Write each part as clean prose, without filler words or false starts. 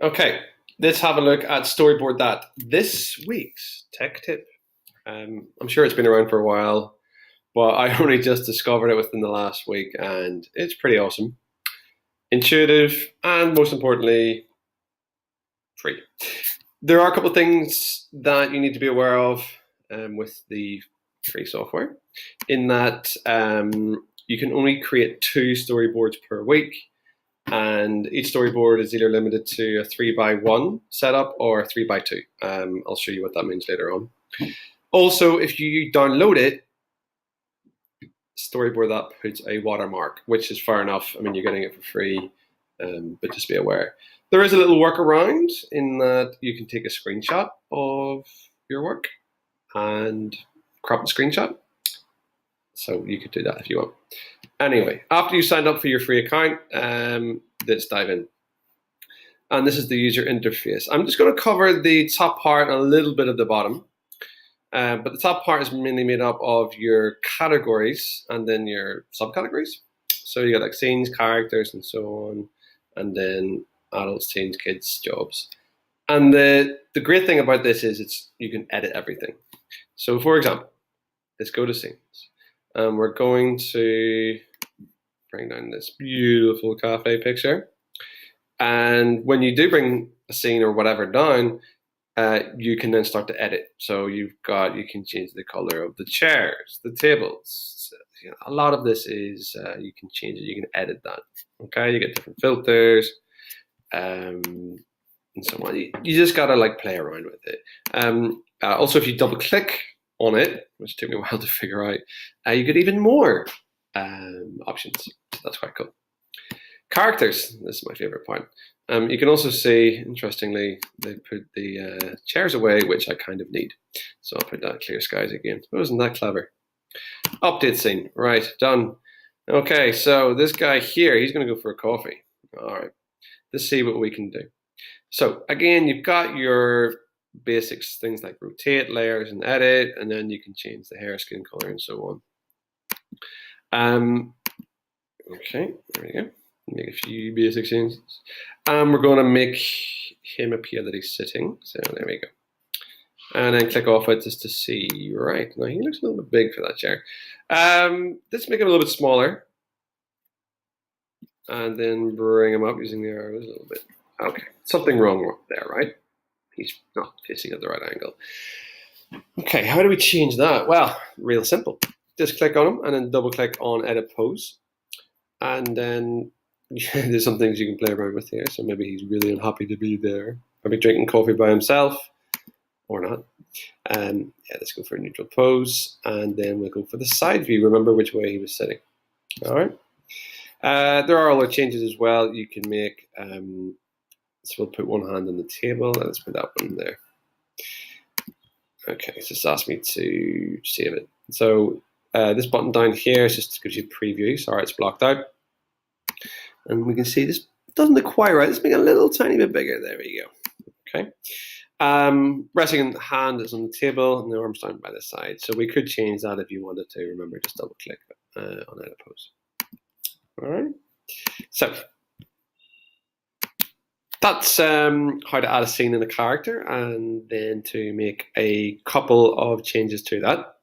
Okay, let's have a look at Storyboard That. This week's tech tip. I'm sure it's been around for a while, but I only just discovered it within the last week, and it's pretty awesome, intuitive, and most importantly, free. There are a couple of things that you need to be aware of with the free software, in that you can only create 2 storyboards per week. And each storyboard is either limited to a 3x1 setup or a 3x2. I'll show you what that means later on. Also, if you download it, Storyboard That puts a watermark, which is fair enough. I mean, you're getting it for free, but just be aware. There is a little workaround in that you can take a screenshot of your work and crop the screenshot. So you could do that if you want. Anyway, after you signed up for your free account, let's dive in. And this is the user interface. I'm just going to cover the top part and a little bit of the bottom. But the top part is mainly made up of your categories and then your subcategories. So you got like scenes, characters, and so on, and then adults, teens, kids, jobs. And the great thing about this is you can edit everything. So for example, let's go to scenes. We're going to bring down this beautiful cafe picture. And when you do bring a scene or whatever down, you can then start to edit. So you can change the color of the chairs, the tables. So, a lot of this is you can change it. You can edit that. Okay, you get different filters, and so on. You just gotta like play around with it. Also, if you double click on it, which took me a while to figure out, you get even more options. So that's quite cool. Characters, this is my favorite point. You can also see, interestingly, they put the chairs away, which I kind of need. So I'll put that clear skies again. Oh, isn't that clever? Update scene, right, done. Okay, so this guy here, he's gonna go for a coffee. All right, let's see what we can do. So again, you've got your basics, things like rotate, layers, and edit, and then you can change the hair, skin color, and so on. Okay, there we go. Make a few basic changes. And we're going to make him appear that he's sitting. So there we go. And then click off it just to see. Right, now he looks a little bit big for that chair. Let's make him a little bit smaller. And then bring him up using the arrows a little bit. Okay, something wrong there, right? He's not facing at the right angle. Okay, how do we change that? Well, real simple. Just click on him and then double click on edit pose. And then there's some things you can play around with here. So maybe he's really unhappy to be there. Maybe drinking coffee by himself or not. Yeah, let's go for a neutral pose. And then we'll go for the side view. Remember which way he was sitting. All right. There are other changes as well you can make. So we'll put one hand on the table and let's put that one there. Okay, it's just asked me to save it. So this button down here just gives you a preview. Sorry, it's blocked out. And we can see this doesn't look quite right. Let's make it a little tiny bit bigger. There we go. Okay. Resting hand is on the table and the arms down by the side. So we could change that if you wanted to. Remember, just double click on edit pose. All right. So that's how to add a scene in a character and then to make a couple of changes to that.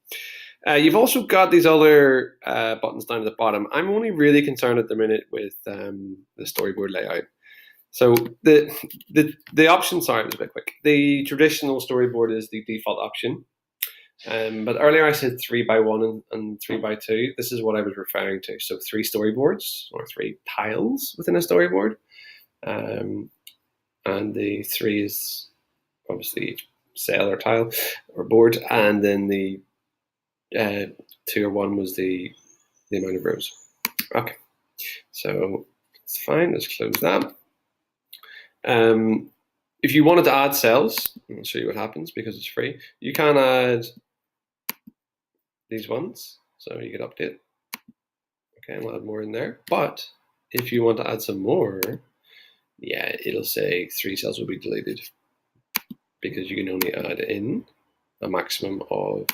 You've also got these other buttons down at the bottom. I'm only really concerned at the minute with the storyboard layout. So the option, sorry, it was a bit quick. The traditional storyboard is the default option. But earlier I said 3x1 and 3x2. This is what I was referring to. So 3 storyboards or 3 tiles within a storyboard. And the 3 is obviously each cell or tile or board, and then the 2 or 1 was the amount of rows. Okay, so it's fine. Let's close that. If you wanted to add cells, I'll show you what happens because it's free. You can add these ones, so you could update. Okay, we'll add more in there. But if you want to add some more, yeah, it'll say 3 cells will be deleted because you can only add in a maximum of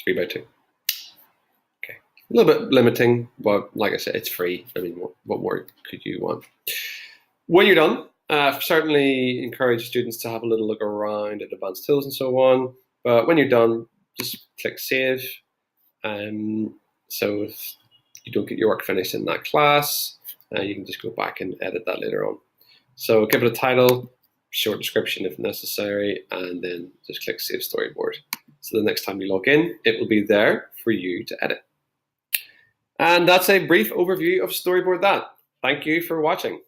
3x2. Okay, a little bit limiting, but like I said, it's free. I mean, what more could you want? When you're done, certainly encourage students to have a little look around at advanced tools and so on. But when you're done, just click save. So if you don't get your work finished in that class, you can just go back and edit that later on. So give it a title, short description if necessary, and then just click Save Storyboard. So the next time you log in, it will be there for you to edit. And that's a brief overview of Storyboard That. Thank you for watching.